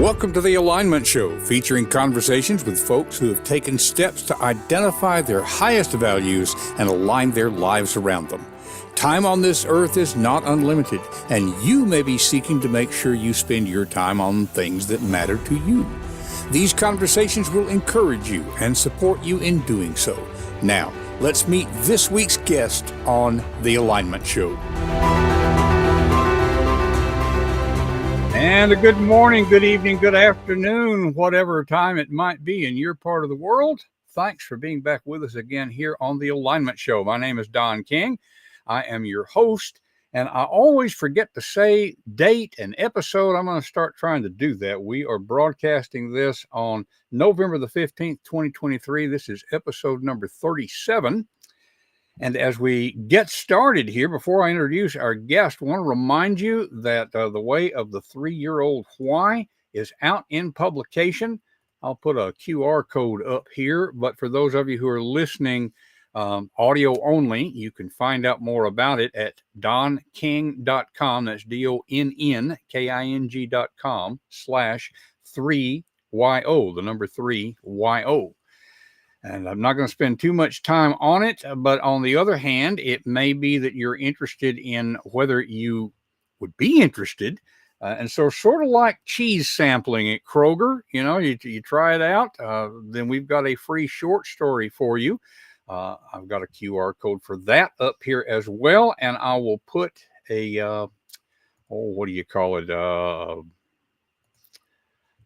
Welcome to the Alignment Show, featuring conversations with folks who have taken steps to identify their highest values and align their lives around them. Time on this earth is not unlimited, and you may be seeking to make sure you spend your time on things that matter to you. These conversations will encourage you and support you in doing so. Now, let's meet this week's guest on the Alignment Show. And a good morning, good evening, good afternoon, whatever time it might be in your part of the world. Thanks for being back with us again here on the Alignment Show. My name is Don King. I am your host, and I always forget to say date and episode. I'm going to start trying to do that. We are broadcasting this on November the 15th, 2023. This is episode number 37. And as we get started here, before I introduce our guest, I want to remind you that The Way of the 3-Year-Old Why is out in publication. I'll put a QR code up here, but for those of you who are listening audio only, you can find out more about it at donking.com. That's DONNKING.com/3YO, the number 3YO. And I'm not going to spend too much time on it, but on the other hand, it may be that you're interested in whether you would be interested. And so sort of like cheese sampling at Kroger, you try it out, then we've got a free short story for you. I've got a QR code for that up here as well. And I will put a, what do you call it?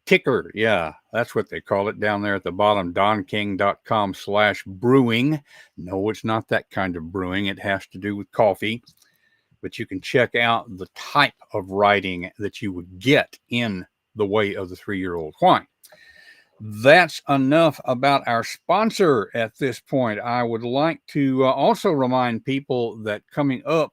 Ticker. Yeah, that's what they call it down there at the bottom, donking.com/brewing. No, it's not that kind of brewing. It has to do with coffee, but you can check out the type of writing that you would get in The Way of the 3-Year-Old Why. That's enough about our sponsor at this point. I would like to also remind people that coming up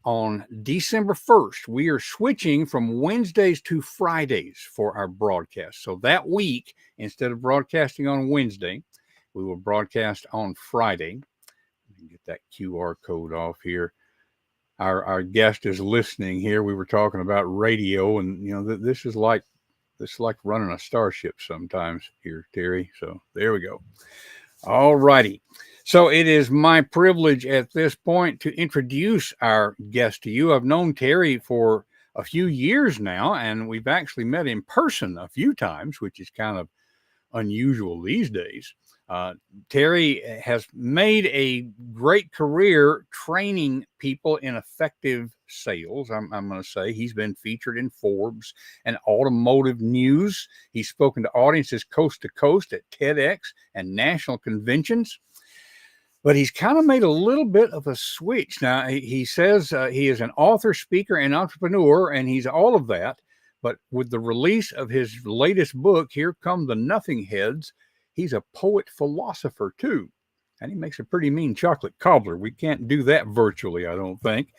on December 1st, we are switching from Wednesdays to Fridays for our broadcast. So that week, instead of broadcasting on Wednesday, we will broadcast on Friday. Let me get that QR code off here. Our guest is listening here. We were talking about radio, and this is like running a starship sometimes here, Terry. So there we go. All righty. So it is my privilege at this point to introduce our guest to you. I've known Terry for a few years now, and we've actually met in person a few times, which is kind of unusual these days. Terry has made a great career training people in effective sales. I'm going to say he's been featured in Forbes and Automotive News. He's spoken to audiences coast to coast at TEDx and national conventions. But he's kind of made a little bit of a switch. Now, he says he is an author, speaker, and entrepreneur, and he's all of that. But with the release of his latest book, Here Come the Nothing Heads, he's a poet-philosopher, too. And he makes a pretty mean chocolate cobbler. We can't do that virtually, I don't think.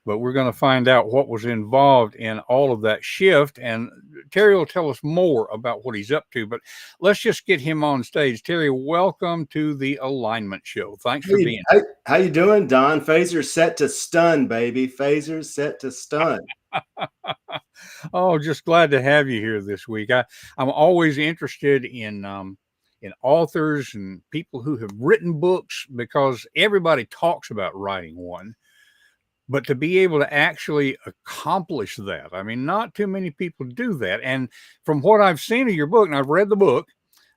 But we're going to find out what was involved in all of that shift. And Terry will tell us more about what he's up to. But let's just get him on stage. Terry, welcome to the Alignment Show. Thanks for being here. How you doing, Don? Phaser's set to stun, baby. Phaser's set to stun. Oh, just glad to have you here this week. I'm always interested in authors and people who have written books, because everybody talks about writing one, but to be able to actually accomplish that, I mean, not too many people do that. And from what I've seen of your book, and I've read the book,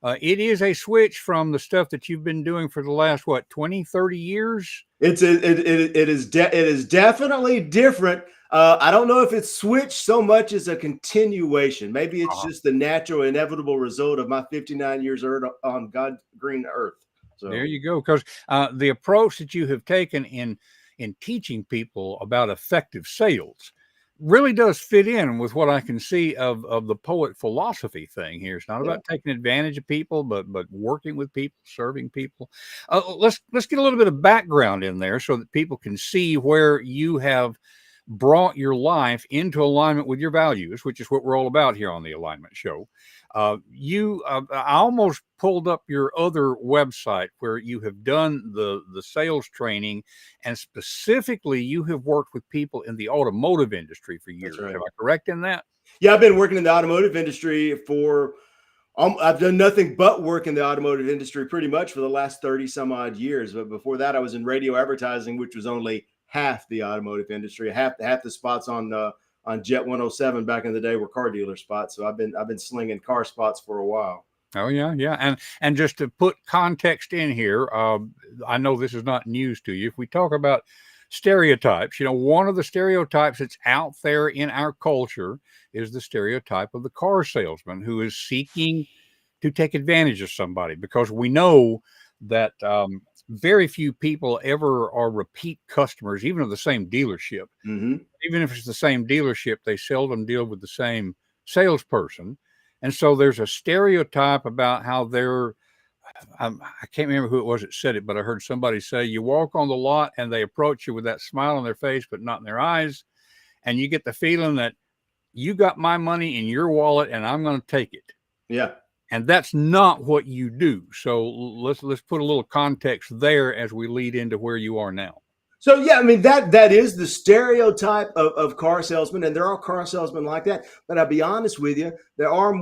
it is a switch from the stuff that you've been doing for the last, 20, 30 years? It is definitely different. I don't know if it's switched so much as a continuation. Maybe it's just the natural, inevitable result of my 59 years on God's green earth. So there you go. Because the approach that you have taken in teaching people about effective sales really does fit in with what I can see of the poet philosophy thing here. It's not about taking advantage of people, but working with people, serving people. Let's get a little bit of background in there so that people can see where you have brought your life into alignment with your values, which is what we're all about here on the Alignment Show. I almost pulled up your other website where you have done the sales training, and specifically you have worked with people in the automotive industry for years. That's right. Am I correct in that? Yeah, I've been working in the automotive industry for I've done nothing but work in the automotive industry pretty much for the last 30 some odd years. But before that, I was in radio advertising, which was only half the automotive industry. Half the spots on Jet 107 back in the day were car dealer spots. So I've been slinging car spots for a while. Oh yeah, yeah, and just to put context in here, I know this is not news to you. If we talk about stereotypes, one of the stereotypes that's out there in our culture is the stereotype of the car salesman who is seeking to take advantage of somebody, because we know that very few people ever are repeat customers, even of the same dealership. Mm-hmm. Even if it's the same dealership, they seldom deal with the same salesperson. And so there's a stereotype about how they're, I can't remember who it was that said it, but I heard somebody say, you walk on the lot and they approach you with that smile on their face, but not in their eyes. And you get the feeling that you got my money in your wallet and I'm going to take it. Yeah. And that's not what you do. So let's put a little context there as we lead into where you are now. So yeah, I mean that is the stereotype of car salesmen, and there are car salesmen like that. But I'll be honest with you, there are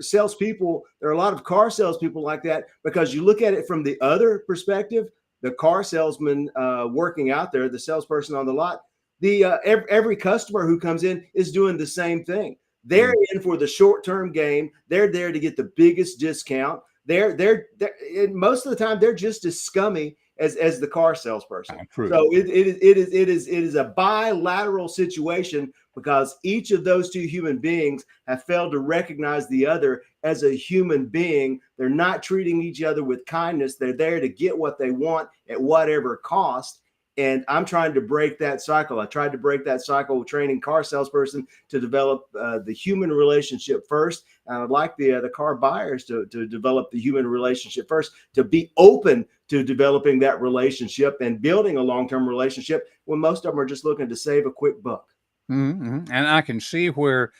salespeople. There are a lot of car salespeople like that, because you look at it from the other perspective. The car salesman working out there, the salesperson on the lot, every customer who comes in is doing the same thing. They're in for the short-term gain. They're there to get the biggest discount. They're most of the time they're just as scummy as the car salesperson. So it is a bilateral situation, because each of those two human beings have failed to recognize the other as a human being. They're not treating each other with kindness. They're there to get what they want at whatever cost. And I'm trying to break that cycle. I tried to break that cycle with training car salesperson to develop the human relationship first. And I'd like the car buyers to develop the human relationship first, to be open to developing that relationship and building a long-term relationship, when most of them are just looking to save a quick buck. Mm-hmm. And I can see where,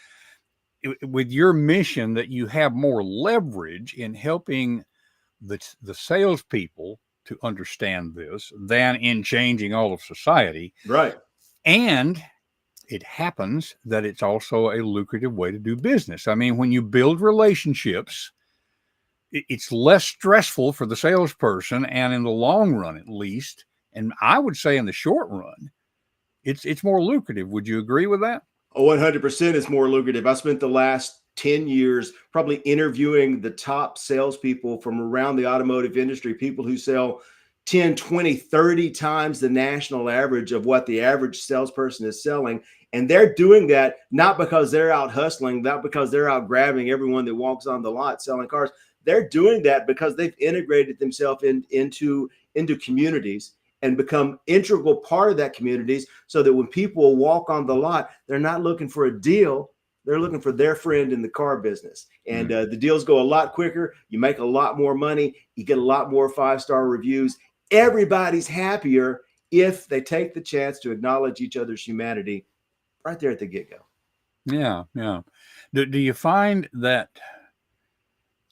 with your mission, that you have more leverage in helping the salespeople to understand this than in changing all of society. Right. And it happens that it's also a lucrative way to do business. I mean, when you build relationships, it's less stressful for the salesperson, and in the long run, at least, and I would say in the short run, it's more lucrative. Would you agree with that? 100% is more lucrative. I spent the last 10 years probably interviewing the top salespeople from around the automotive industry, people who sell 10, 20, 30 times the national average of what the average salesperson is selling. And they're doing that not because they're out hustling, not because they're out grabbing everyone that walks on the lot selling cars. They're doing that because they've integrated themselves into communities and become integral part of that communities, so that when people walk on the lot, they're not looking for a deal. They're looking for their friend in the car business. And the deals go a lot quicker. You make a lot more money. You get a lot more 5-star reviews. Everybody's happier if they take the chance to acknowledge each other's humanity right there at the get-go. Yeah, yeah. Do you find that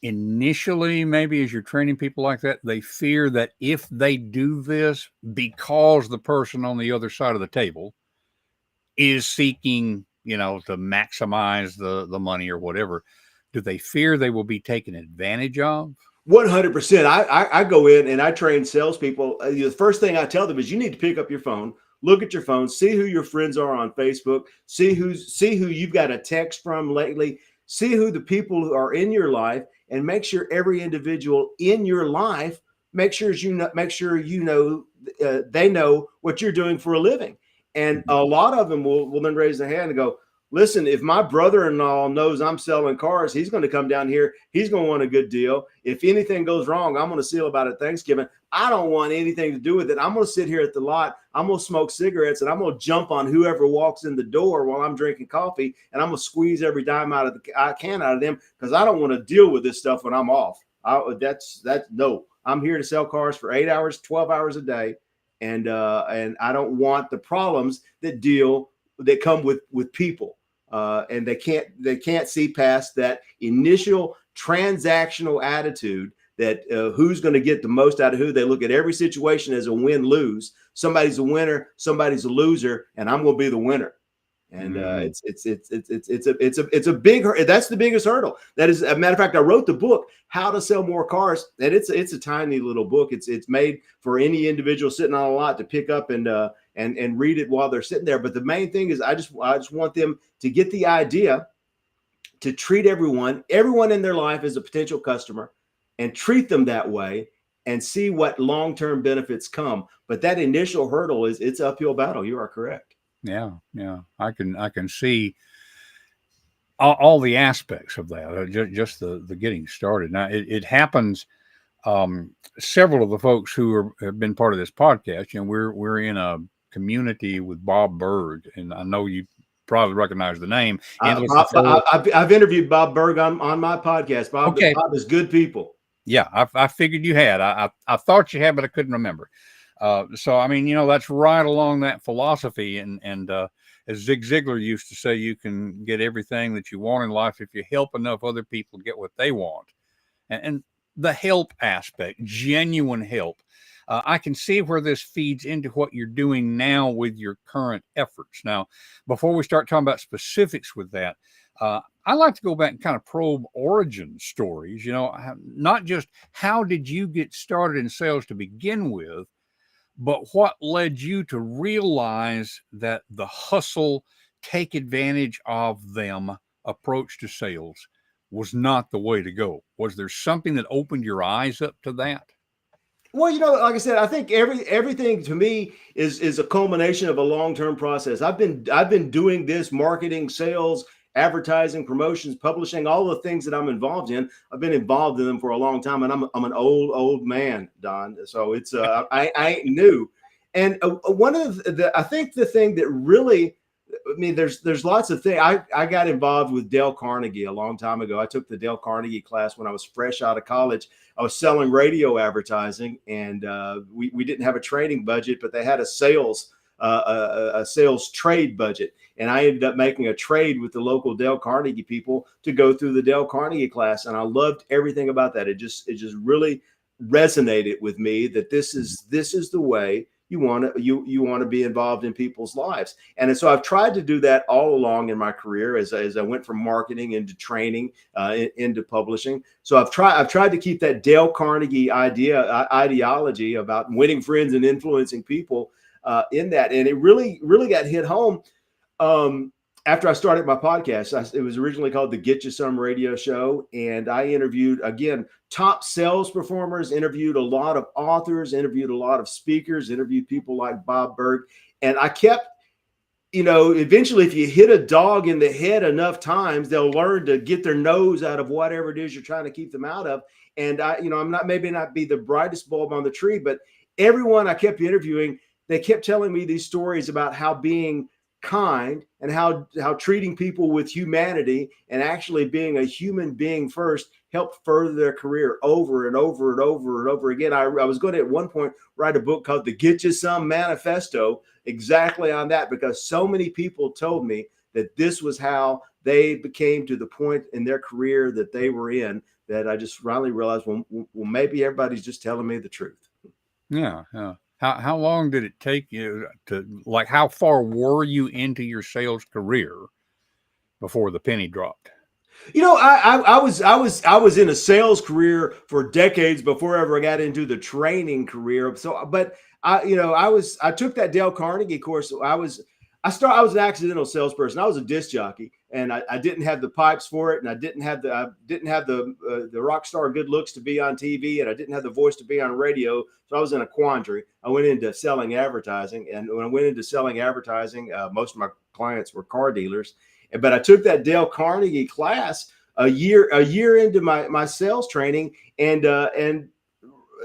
initially, maybe as you're training people like that, they fear that if they do this, because the person on the other side of the table is seeking, to maximize the money or whatever, do they fear they will be taken advantage of? 100%. I go in and I train salespeople. The first thing I tell them is, you need to pick up your phone, look at your phone, see who your friends are on Facebook, see who you've got a text from lately, see who the people who are in your life, and make sure every individual in your life, make sure they know what you're doing for a living. And a lot of them will then raise their hand and go, listen, if my brother-in-law knows I'm selling cars, he's going to come down here. He's going to want a good deal. If anything goes wrong, I'm going to see about it at Thanksgiving. I don't want anything to do with it. I'm going to sit here at the lot. I'm going to smoke cigarettes, and I'm going to jump on whoever walks in the door while I'm drinking coffee, and I'm going to squeeze every dime I can out of them, because I don't want to deal with this stuff when I'm off. No. I'm here to sell cars for 8 hours, 12 hours a day, and I don't want the problems that come with people. And they can't see past that initial transactional attitude that who's going to get the most out of who. They look at every situation as a win-lose. Somebody's a winner, somebody's a loser, and I'm going to be the winner. And it's a big, that's the biggest hurdle. That is, a matter of fact, I wrote the book How to Sell More Cars, and it's a tiny little book. It's made for any individual sitting on a lot to pick up and read it while they're sitting there. But the main thing is, I just want them to get the idea to treat everyone in their life as a potential customer, and treat them that way, and see what long-term benefits come. But that initial hurdle it's an uphill battle. You are correct. Yeah, I can see all the aspects of that. Just the getting started. Now it happens. Several of the folks who have been part of this podcast, we're in a community with Bob Berg, and I know you probably recognize the name. I've interviewed Bob Berg on my podcast. Bob is good people. Yeah, I figured you had. I thought you had, but I couldn't remember. So I mean, that's right along that philosophy, and as Zig Ziglar used to say, you can get everything that you want in life if you help enough other people get what they want, and the help aspect, genuine help. I can see where this feeds into what you're doing now with your current efforts. Now, before we start talking about specifics with that, I like to go back and kind of probe origin stories. Not just how did you get started in sales to begin with, but what led you to realize that the hustle, take advantage of them approach to sales was not the way to go? Was there something that opened your eyes up to that? Well, like I said, I think everything to me is a culmination of a long-term process. I've been doing this marketing, sales, advertising, promotions, publishing, all the things that I'm involved in. I've been involved in them for a long time, and I'm an old man, Don. So it's I ain't new. And one of I think the thing that really, I mean, there's lots of things. I got involved with Dale Carnegie a long time ago. I took the Dale Carnegie class when I was fresh out of college. I was selling radio advertising, and we didn't have a training budget, but they had a sales trade budget. And I ended up making a trade with the local Dale Carnegie people to go through the Dale Carnegie class. And I loved everything about that. It just really resonated with me that this is the way you want to be involved in people's lives. And so I've tried to do that all along in my career as I went from marketing into training, into publishing. So I've tried to keep that Dale Carnegie ideology about winning friends and influencing people in that. And it really got hit home after I started my podcast. It was originally called the Get You Some Radio Show. And I interviewed, again, top sales performers, interviewed a lot of authors, interviewed a lot of speakers, interviewed people like Bob Berg. And I kept, eventually, if you hit a dog in the head enough times, they'll learn to get their nose out of whatever it is you're trying to keep them out of. And I'm not be the brightest bulb on the tree, but everyone I kept interviewing, they kept telling me these stories about how being kind and how treating people with humanity and actually being a human being first helped further their career over and over and over and over again. I was going to at one point write a book called the Get You Some Manifesto exactly on that, because so many people told me that this was how they became to the point in their career that they were in, that I just finally realized, well, maybe everybody's just telling me the truth. Yeah. How long did it take you to, like, how far were you into your sales career before the penny dropped? I was in a sales career for decades before ever I got into the training career. So, but I took that Dale Carnegie course. I was an accidental salesperson. I was a disc jockey, and I didn't have the pipes for it, and I didn't have the rock star good looks to be on TV, and I didn't have the voice to be on radio. So I was in a quandary. I went into selling advertising, and when I went into selling advertising, most of my clients were car dealers. But I took that Dale Carnegie class a year into my sales training, and I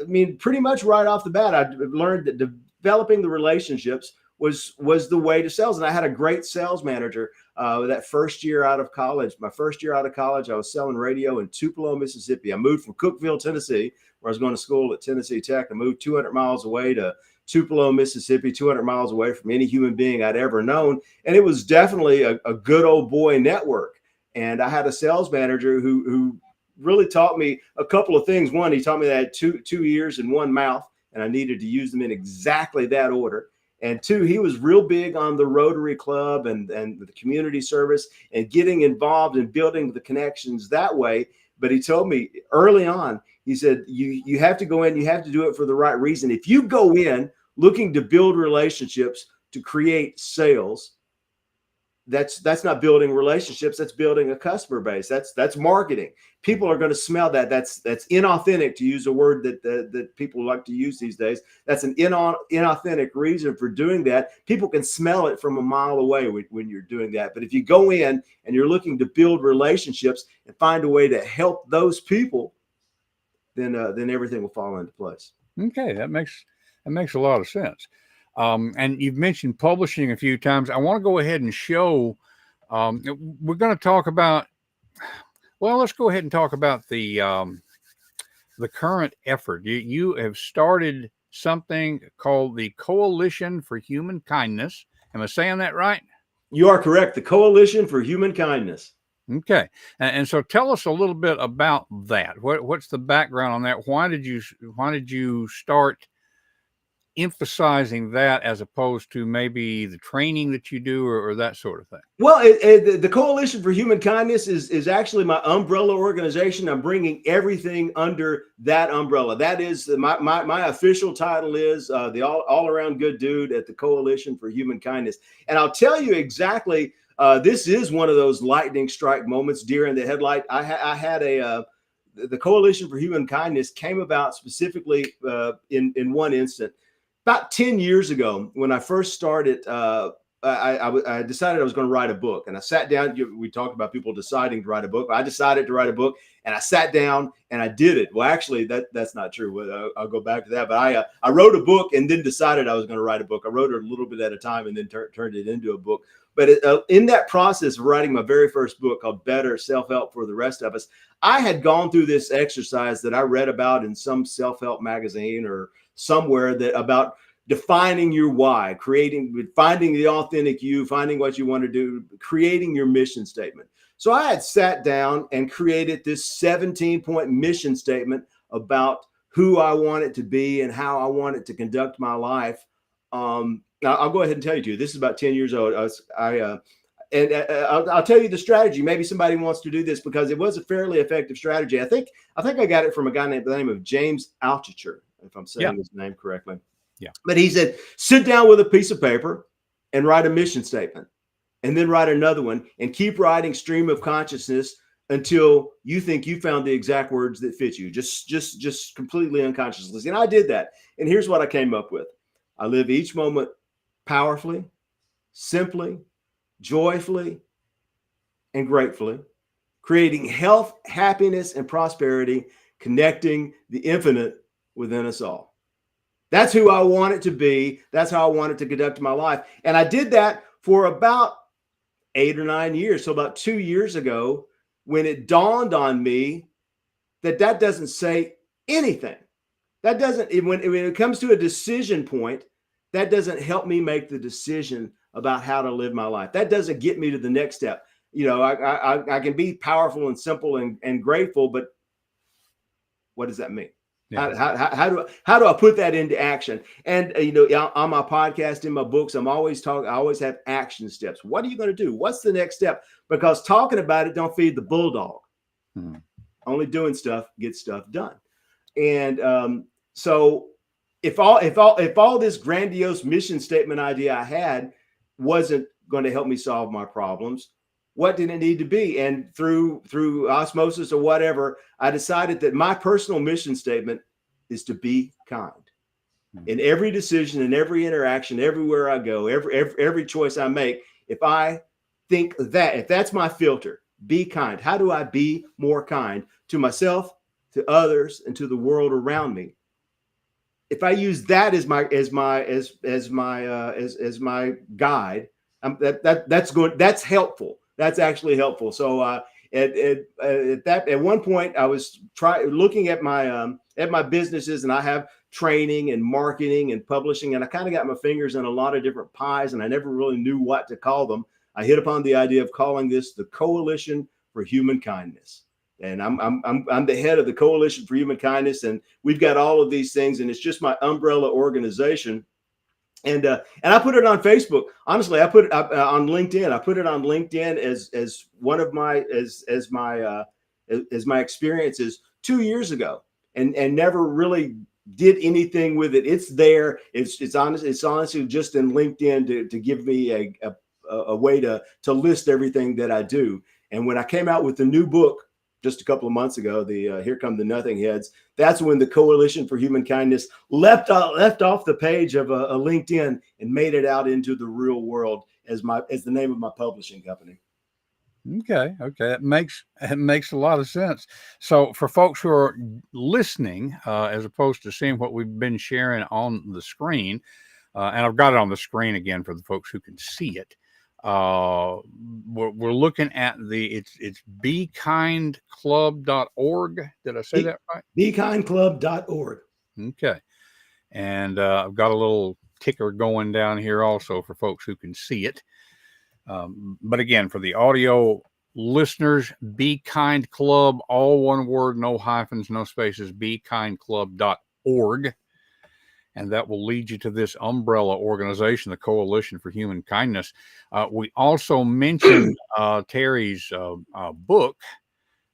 mean, pretty much right off the bat, I learned that developing the relationships was the way to sales. And I had a great sales manager that first year out of college. My first year out of college, I was selling radio in Tupelo, Mississippi. I moved from Cookeville, Tennessee, where I was going to school at Tennessee Tech. I moved 200 miles away to Tupelo, Mississippi, 200 miles away from any human being I'd ever known. And it was definitely a good old boy network. And I had a sales manager who really taught me a couple of things. One, he taught me that I had two ears and one mouth, and I needed to use them in exactly that order. And two, he was real big on the Rotary Club and the community service and getting involved and building the connections that way. But he told me early on, he said, you have to go in, you have to do it for the right reason. If you go in looking to build relationships, to create sales, that's not building relationships, that's building a customer base. That's marketing. People are going to smell that. That's inauthentic, to use a word that people like to use these days. That's an inauthentic reason for doing that. People can smell it from a mile away when you're doing that. But if you go in and you're looking to build relationships and find a way to help those people, then everything will fall into place. Okay, that makes a lot of sense. And you've mentioned publishing a few times. I want to go ahead and show. We're going to talk about. Well, let's go ahead and talk about the current effort. You have started something called the Coalition for Human Kindness. Am I saying that right? You are correct. The Coalition for Human Kindness. Okay, and so tell us a little bit about that. What's the background on that? Why did you start emphasizing that as opposed to maybe the training that you do or that sort of thing? Well, the Coalition for Human Kindness is actually my umbrella organization. I'm bringing everything under that umbrella. That is my official title is the all around good dude at the Coalition for Human Kindness. And I'll tell you exactly, this is one of those lightning strike moments, deer in the headlight. I had the Coalition for Human Kindness came about specifically in one instant. About 10 years ago, when I first started, I decided I was going to write a book. And I sat down. We talked about people deciding to write a book. I decided to write a book, and I sat down and I did it. Well, actually, that's not true. I'll go back to that. But I wrote a book and then decided I was going to write a book. I wrote it a little bit at a time and then turned it into a book. But in that process of writing my very first book called Better Self-Help for the Rest of Us, I had gone through this exercise that I read about in some self-help magazine or somewhere about defining your why, finding the authentic you, finding what you want to do, creating your mission statement. So I had sat down and created this 17-point mission statement about who I want it to be and how I want it to conduct my life. Now I'll go ahead and tell you, this is about 10 years old. I'll tell you the strategy. Maybe somebody wants to do this because it was a fairly effective strategy. I think I got it from a guy named the name of James Altucher, if I'm saying his name correctly. Yeah. But he said, sit down with a piece of paper and write a mission statement, and then write another one and keep writing stream of consciousness until you think you found the exact words that fit you, just completely unconsciously. And I did that. And here's what I came up with. I live each moment powerfully, simply, joyfully, and gratefully, creating health, happiness, and prosperity, connecting the infinite within us all. That's who I want it to be. That's how I want it to conduct my life. And I did that for about 8 or 9 years. So about 2 years ago, when it dawned on me that doesn't say anything. That doesn't, when it comes to a decision point, that doesn't help me make the decision about how to live my life. That doesn't get me to the next step. You know, I can be powerful and simple and grateful, but what does that mean? Yeah. How do I put that into action? And on my podcast, in my books, I always have action steps. What are you going to do? What's the next step? Because talking about it don't feed the bulldog. Mm-hmm. Only doing stuff gets stuff done. And so if all this grandiose mission statement idea I had wasn't going to help me solve my problems, what did it need to be? And through osmosis or whatever, I decided that my personal mission statement is to be kind. In every decision, in every interaction, everywhere I go, every choice I make, if that's my filter, be kind. How do I be more kind to myself, to others, and to the world around me? If I use that as my guide, that's good. That's helpful. That's actually helpful. So at one point, I was looking at my businesses, and I have training and marketing and publishing, and I kind of got my fingers in a lot of different pies, and I never really knew what to call them. I hit upon the idea of calling this the Coalition for Human Kindness. And I'm the head of the Coalition for Human Kindness, and we've got all of these things, and it's just my umbrella organization. And I put it on Facebook. Honestly, I put it on LinkedIn. I put it on LinkedIn as one of my as my experiences 2 years ago, and never really did anything with it. It's there. It's honest. It's honestly just in LinkedIn to give me a way to list everything that I do. And when I came out with the new book just a couple of months ago, the Here Come the Nothing Heads, that's when the Coalition for Human Kindness left off the page of a LinkedIn and made it out into the real world as the name of my publishing company. Okay, that makes a lot of sense. So for folks who are listening, as opposed to seeing what we've been sharing on the screen, and I've got it on the screen again for the folks who can see it. We're looking at it's bekindclub.org. Did I say that right? Bekindclub.org. Okay. And I've got a little ticker going down here also for folks who can see it. But again, for the audio listeners, Be Kind Club, all one word, no hyphens, no spaces, bekindclub.org. And that will lead you to this umbrella organization, the Coalition for Human Kindness. We also mentioned Terry's book.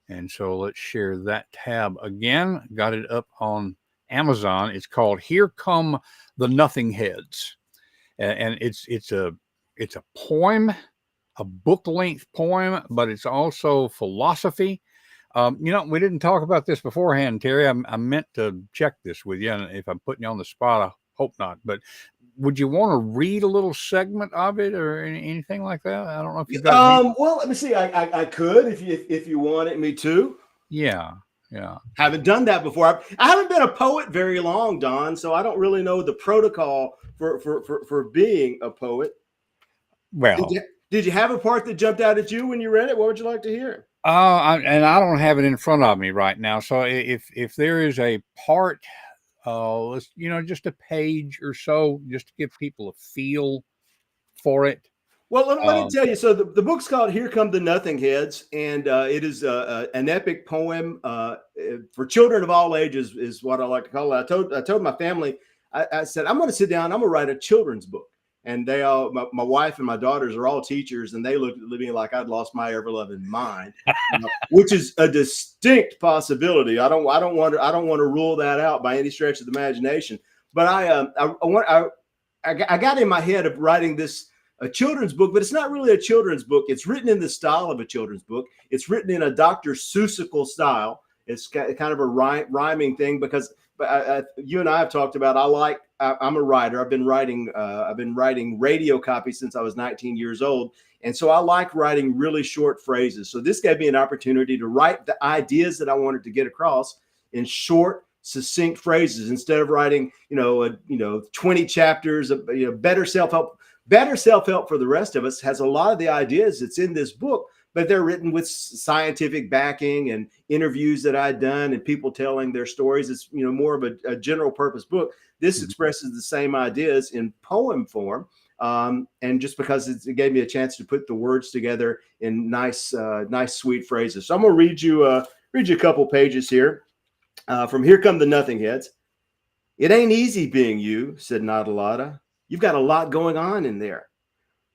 And so let's share that tab again. Got it up on Amazon. It's called Here Come the Nothing Heads. And it's a poem, a book length poem, but it's also philosophy. We didn't talk about this beforehand, Terry. I meant to check this with you, and if I'm putting you on the spot, I hope not. But would you want to read a little segment of it or anything like that? I don't know if you've got. Well, let me see. I could if you wanted me to. Yeah. Haven't done that before. I haven't been a poet very long, Don, so I don't really know the protocol for being a poet. Well, did you have a part that jumped out at you when you read it? What would you like to hear? And I don't have it in front of me right now. So if there is a part, let's just a page or so, just to give people a feel for it. Well, let me tell you. So the book's called "Here Come the Nothing Heads," and it is an epic poem for children of all ages, is what I like to call it. I told my family, I said, I'm going to sit down. I'm going to write a children's book. And they all, my wife and my daughters are all teachers, and they looked at me like I'd lost my ever-loving mind, which is a distinct possibility. I don't want to rule that out by any stretch of the imagination. But I got in my head of writing a children's book, but it's not really a children's book. It's written in the style of a children's book. It's written in a Dr. Seussical style. It's kind of a rhyming thing because you and I have talked about. I'm a writer. I've been writing radio copy since I was 19 years old, and so I like writing really short phrases. So this gave me an opportunity to write the ideas that I wanted to get across in short, succinct phrases instead of writing 20 chapters of better self-help. Better self-help for the rest of us has a lot of the ideas that's in this book, but they're written with scientific backing and interviews that I'd done and people telling their stories. It's more of a general purpose book. This expresses the same ideas in poem form, and just because it gave me a chance to put the words together in nice, sweet phrases. So I'm going to read you a couple pages here from Here Come the Nothing Heads. It ain't easy being you, said Natalada. You've got a lot going on in there.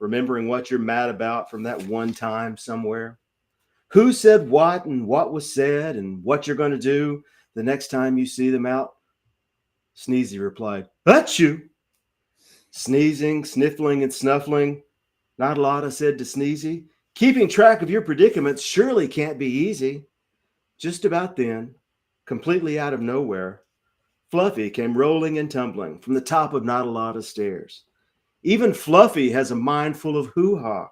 Remembering what you're mad about from that one time somewhere. Who said what and what was said and what you're going to do the next time you see them out? Sneezy replied, "Achoo!" Sneezing, sniffling, and snuffling, Natalada said to Sneezy, "Keeping track of your predicaments surely can't be easy." Just about then, completely out of nowhere, Fluffy came rolling and tumbling from the top of Natalada's stairs. Even Fluffy has a mind full of hoo-ha.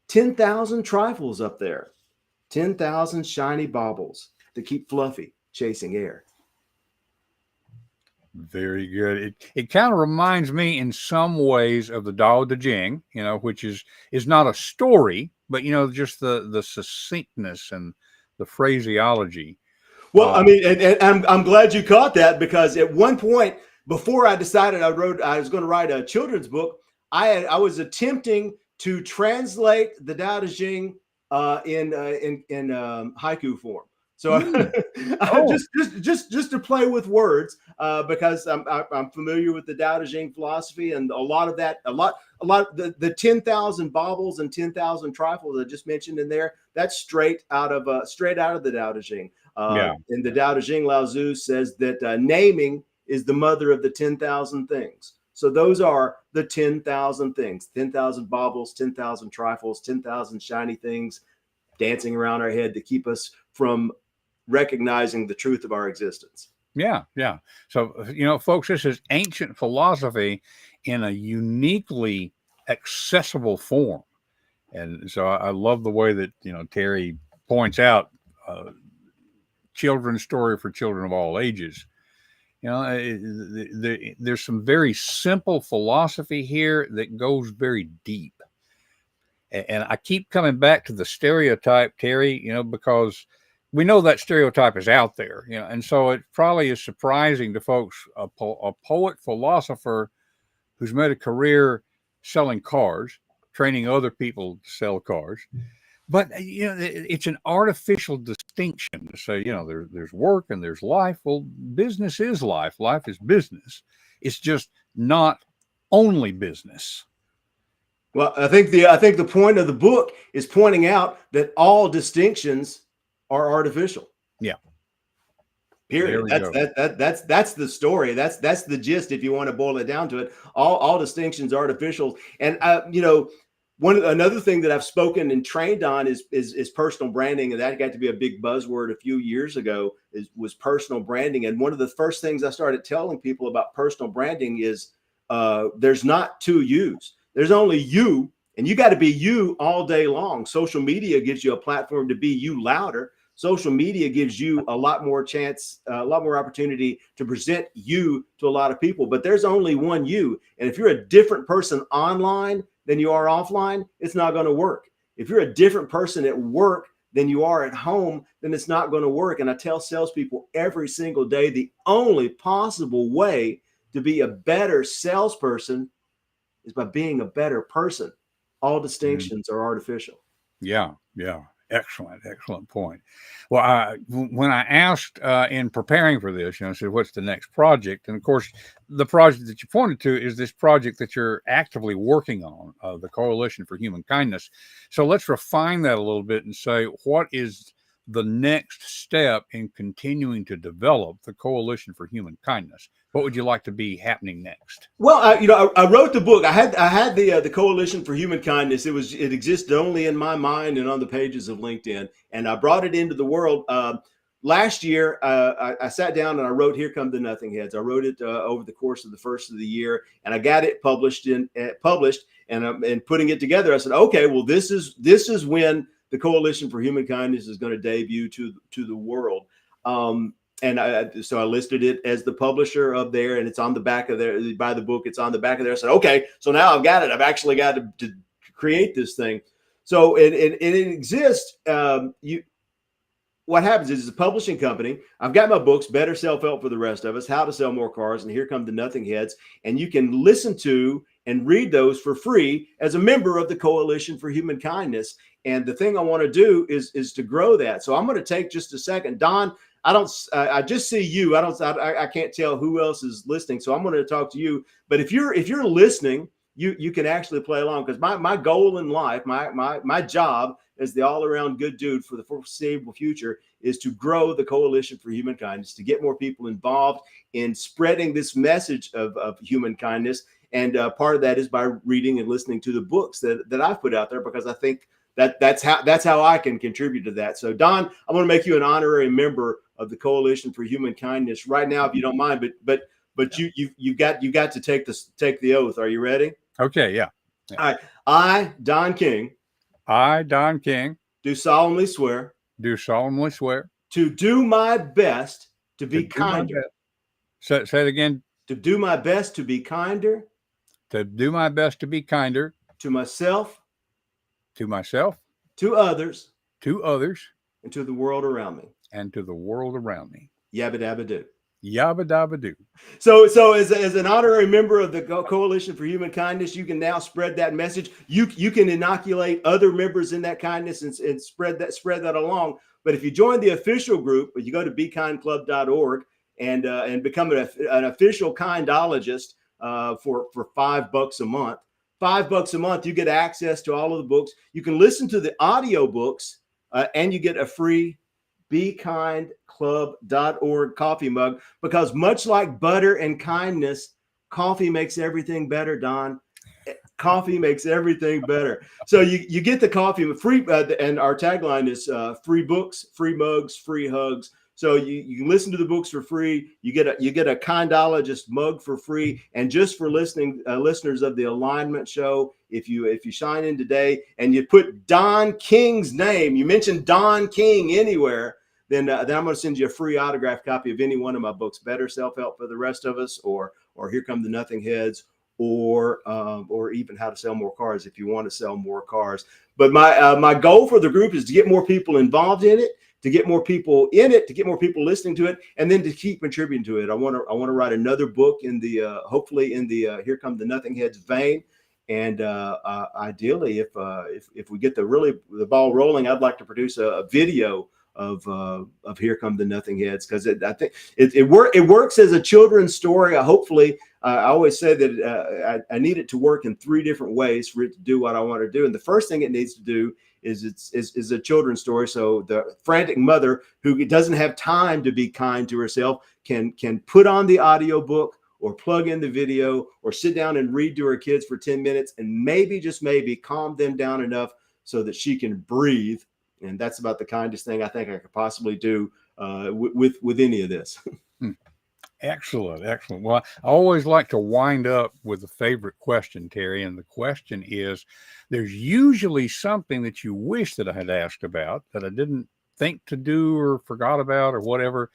10,000 trifles up there. 10,000 shiny baubles to keep Fluffy chasing air. Very good. It kind of reminds me in some ways of the Tao Te Ching, which is not a story, but just the succinctness and the phraseology. Well, I mean, and I'm glad you caught that, because at one point before I decided I was going to write a children's book, I was attempting to translate the Tao Te Ching in haiku form. So Mm. Oh, just to play with words, because I'm familiar with the Tao Te Ching philosophy, and a lot of that, a lot the 10,000 baubles and 10,000 trifles I just mentioned in there. That's straight out of the Tao Te Ching. yeah. In the Tao Te Ching, Lao Tzu says that naming is the mother of the 10,000 things. So those are the 10,000 things: 10,000 baubles, 10,000 trifles, 10,000 shiny things dancing around our head to keep us from recognizing the truth of our existence. Yeah, yeah. So, folks, this is ancient philosophy in a uniquely accessible form. And so I love the way that, Terry points out children's story for children of all ages. There's some very simple philosophy here that goes very deep. And I keep coming back to the stereotype, Terry, because we know that stereotype is out there, and so it probably is surprising to folks, a poet philosopher who's made a career selling cars, training other people to sell cars. But it's an artificial distinction to say, there's work and there's life. Well, business is life. Life is business. It's just not only business. Well, I think the point of the book is pointing out that all distinctions are artificial. Yeah. Period. That's the story. That's the gist. If you want to boil it down to it, all distinctions are artificial. And another thing that I've spoken and trained on is personal branding, and that got to be a big buzzword a few years ago. Was personal branding, and one of the first things I started telling people about personal branding is there's not two yous. There's only you, and you got to be you all day long. Social media gives you a platform to be you louder. Social media gives you a lot more chance, a lot more opportunity to present you to a lot of people. But there's only one you. And if you're a different person online than you are offline, it's not going to work. If you're a different person at work than you are at home, then it's not going to work. And I tell salespeople every single day, the only possible way to be a better salesperson is by being a better person. All distinctions are artificial. Yeah, yeah. Excellent point. Well, when I asked in preparing for this, I said, what's the next project? And of course, the project that you pointed to is this project that you're actively working on, the Coalition for Human Kindness. So let's refine that a little bit and say, what is the next step in continuing to develop the Coalition for Human Kindness? What would you like to be happening next? Well, I wrote the book. I had the Coalition for Human Kindness. It existed only in my mind and on the pages of LinkedIn, and I brought it into the world. Last year, I sat down and I wrote "Here Come the Nothing Heads." I wrote it over the course of the first of the year, and I got it published. And putting it together, I said, okay, well, this is when the Coalition for Human Kindness is going to debut to the world. So I listed it as the publisher of there, and it's on the back of there. Buy the book, it's on the back of there. I said, okay, so now I've got it. I've actually got to create this thing. So it exists. What happens is, it's a publishing company. I've got my books, Better Self-Help for the Rest of Us, How to Sell More Cars, and Here Come the Nothing Heads. And you can listen to and read those for free as a member of the Coalition for Human Kindness. And the thing I want to do is to grow that. So I'm going to take just a second. Don, I just see you. I can't tell who else is listening. So I'm going to talk to you. But if you're listening, you can actually play along, because my goal in life, my job as the all-around good dude for the foreseeable future is to grow the Coalition for Human Kindness, to get more people involved in spreading this message of human kindness. And part of that is by reading and listening to the books that I've put out there, because I think that's how I can contribute to that. So Don, I'm going to make you an honorary member of the Coalition for Human Kindness right now, if you don't mind. But yeah. you've got to take the oath. Are you ready? Okay, yeah. All right. I, Don King, do solemnly swear to do my best to be kinder. Say it again. To do my best to be kinder. To do my best to be kinder. To myself. To others. And to the world around me. Yabba dabba do. Yabba dabba do. So as an honorary member of the Coalition for Human Kindness, you can now spread that message. You can inoculate other members in that kindness and spread that along. But if you join the official group, you go to bekindclub.org and become an official kindologist for $5 a month. $5 a month, you get access to all of the books. You can listen to the audio books, and you get a free bekindclub.org coffee mug, because much like butter and kindness, coffee makes everything better, Don. Coffee makes everything better. So you get the coffee free, and our tagline is free books, free mugs, free hugs. So you can listen to the books for free. You get a kindologist mug for free, and just for listeners of the Alignment Show, if you sign in today and you put Don King's name, you mention Don King anywhere, then I'm going to send you a free autographed copy of any one of my books, Better Self-Help for the Rest of Us, or Here Come the Nothing Heads, or even How to Sell More Cars if you want to sell more cars. But my goal for the group is to get more people involved in it, to get more people in it, to get more people listening to it, and then to keep contributing to it. I want to write another book in the hopefully in the Here Come the Nothing Heads vein. And ideally, if we get the ball rolling, I'd like to produce a video of Here Come the Nothing Heads, because I think it works as a children's story. Hopefully, I always say that I need it to work in 3 different ways for it to do what I want to do. And the first thing it needs to do is a children's story. So the frantic mother who doesn't have time to be kind to herself can put on the audiobook or plug in the video or sit down and read to her kids for 10 minutes and maybe, just maybe, calm them down enough so that she can breathe. And that's about the kindest thing I think I could possibly do with any of this. Excellent. Well, I always like to wind up with a favorite question, Terry. And the question is, there's usually something that you wish that I had asked about that I didn't think to do or forgot about or whatever.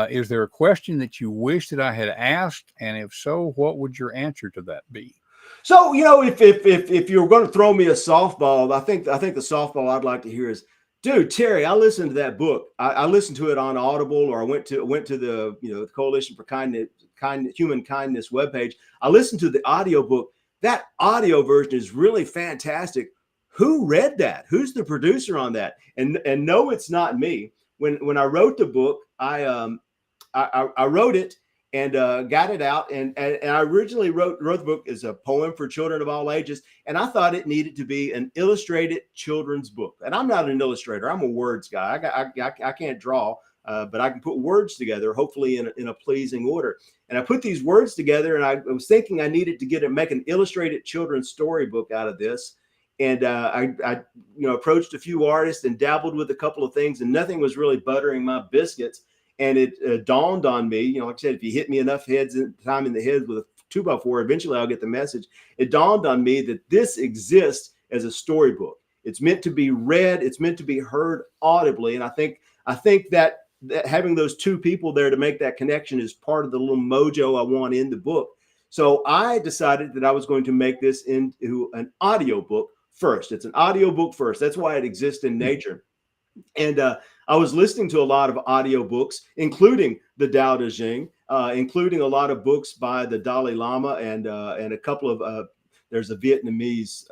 Is there a question that you wish that I had asked? And if so, what would your answer to that be? So, if you're going to throw me a softball, I think the softball I'd like to hear is, dude, Terry, I listened to that book. I listened to it on Audible, or I went to the the Coalition for Human Kindness webpage. I listened to the audiobook. That audio version is really fantastic. Who read that? Who's the producer on that? And no, it's not me. When I wrote the book, I wrote it and got it out. And I originally wrote the book as a poem for children of all ages. And I thought it needed to be an illustrated children's book. And I'm not an illustrator. I'm a words guy. I can't draw, but I can put words together, hopefully in a pleasing order. And I put these words together, and I was thinking I needed to make an illustrated children's storybook out of this. And I approached a few artists and dabbled with a couple of things, and nothing was really buttering my biscuits. And it dawned on me, like I said, if you hit me enough time in the head with a 2x4, eventually I'll get the message. It dawned on me that this exists as a storybook. It's meant to be read. It's meant to be heard audibly. And I think that having those 2 people there to make that connection is part of the little mojo I want in the book. So I decided that I was going to make this into an audiobook first. It's an audiobook first. That's why it exists in nature. And I was listening to a lot of audiobooks, including the Tao Te Ching, including a lot of books by the Dalai Lama and a couple of there's a Vietnamese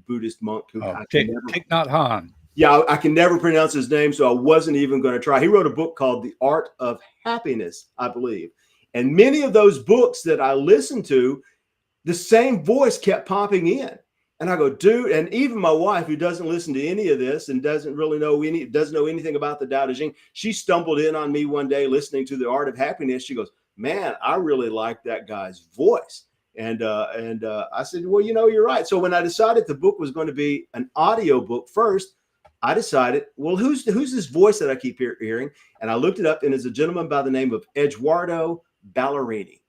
Buddhist monk who Thich Nhat Hanh. Yeah, I can never pronounce his name, so I wasn't even going to try. He wrote a book called The Art of Happiness, I believe. And many of those books that I listened to, the same voice kept popping in. And I go, dude, and even my wife, who doesn't listen to any of this and doesn't know anything about the Tao Te Ching, she stumbled in on me one day listening to The Art of Happiness. She goes, man, I really like that guy's voice. And I said, well, you're right. So when I decided the book was going to be an audio book first, I decided, well, who's this voice that I keep hearing? And I looked it up, and it's a gentleman by the name of Eduardo Ballerini.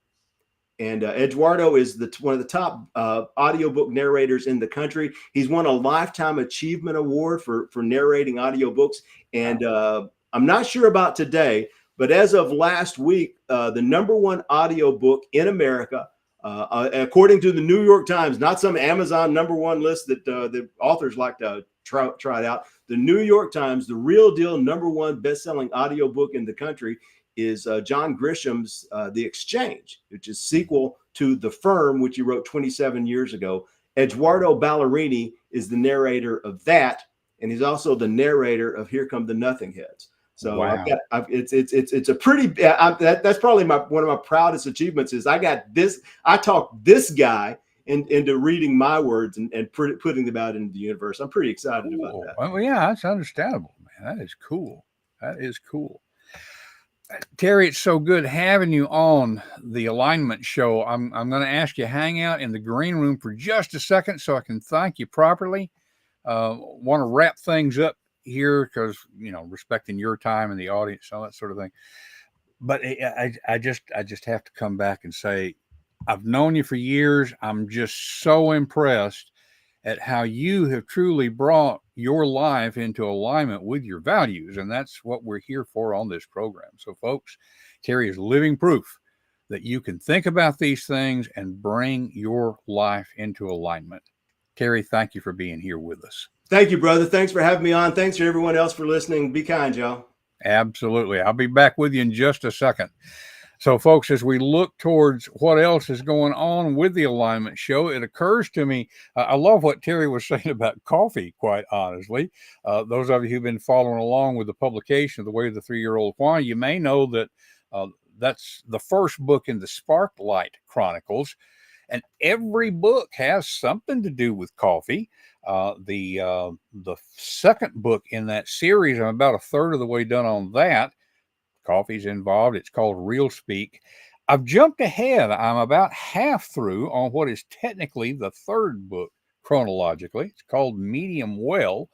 And Eduardo is one of the top audiobook narrators in the country. He's won a Lifetime Achievement Award for narrating audiobooks. And I'm not sure about today, but as of last week, the #1 audiobook in America, according to the New York Times, not some Amazon #1 list that the authors like to try it out. The New York Times, the real deal #1 best-selling audiobook in the country is John Grisham's The Exchange, which is sequel to The Firm, which he wrote 27 years ago. Eduardo Ballerini is the narrator of that, and he's also the narrator of Here Come the Nothing Heads. So Wow. it's a pretty, that's probably one of my proudest achievements is I talked this guy into reading my words and putting them out into the universe. I'm pretty excited about Cool. that. Well, yeah, that's understandable, man. That is cool. That is cool. Terry, it's so good having you on the Alignment Show. I'm going to ask you to hang out in the green room for just a second so I can thank you properly. Want to wrap things up here because, respecting your time and the audience, all that sort of thing. But I just have to come back and say, I've known you for years. I'm just so impressed at how you have truly brought your life into alignment with your values. And that's what we're here for on this program. So, folks, Terry is living proof that you can think about these things and bring your life into alignment. Terry, thank you for being here with us. Thank you, brother. Thanks for having me on. Thanks for everyone else for listening. Be kind, y'all. Absolutely. I'll be back with you in just a second. So, folks, as we look towards what else is going on with the Alignment Show, it occurs to me, I love what Terry was saying about coffee, quite honestly. Those of you who've been following along with the publication of The Way of the 3-Year-Old Why, you may know that that's the first book in the Sparklight Chronicles. And every book has something to do with coffee. The second book in that series, I'm about a third of the way done on that. Coffee's involved. It's called Real Speak. I've jumped ahead. I'm about half through on what is technically the third book chronologically. It's called Medium Well.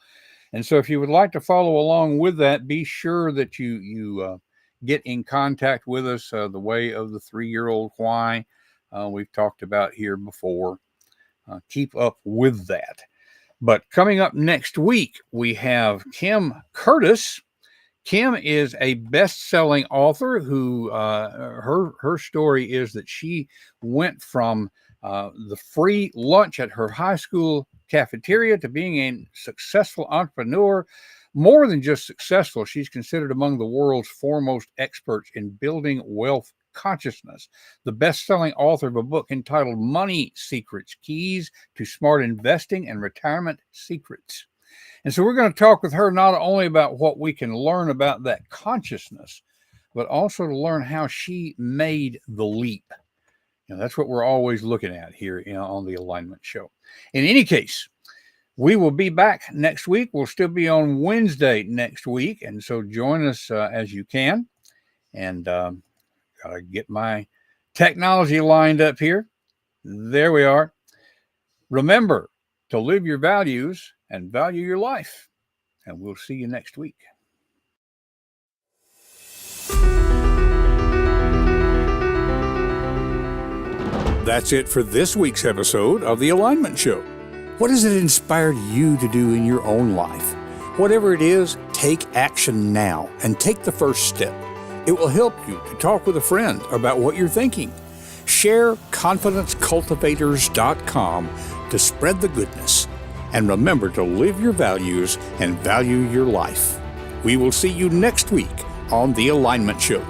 And so if you would like to follow along with that, be sure that you get in contact with us. The Way of the 3-Year-Old Why we've talked about here before. Keep up with that. But coming up next week, we have Kim Curtis. Kim is a best-selling author who her story is that she went from the free lunch at her high school cafeteria to being a successful entrepreneur. More than just successful, she's considered among the world's foremost experts in building wealth consciousness. The best-selling author of a book entitled Money Secrets: Keys to Smart Investing and Retirement Secrets. And so we're going to talk with her not only about what we can learn about that consciousness, but also to learn how she made the leap. That's what we're always looking at here on the Alignment Show. In any case, we will be back next week. We'll still be on Wednesday next week. And so join us as you can. And got to get my technology lined up here. There we are. Remember to live your values and value your life. And we'll see you next week. That's it for this week's episode of The Alignment Show. What has it inspired you to do in your own life? Whatever it is, take action now and take the first step. It will help you to talk with a friend about what you're thinking. Share confidencecultivators.com to spread the goodness. And remember to live your values and value your life. We will see you next week on The Alignment Show.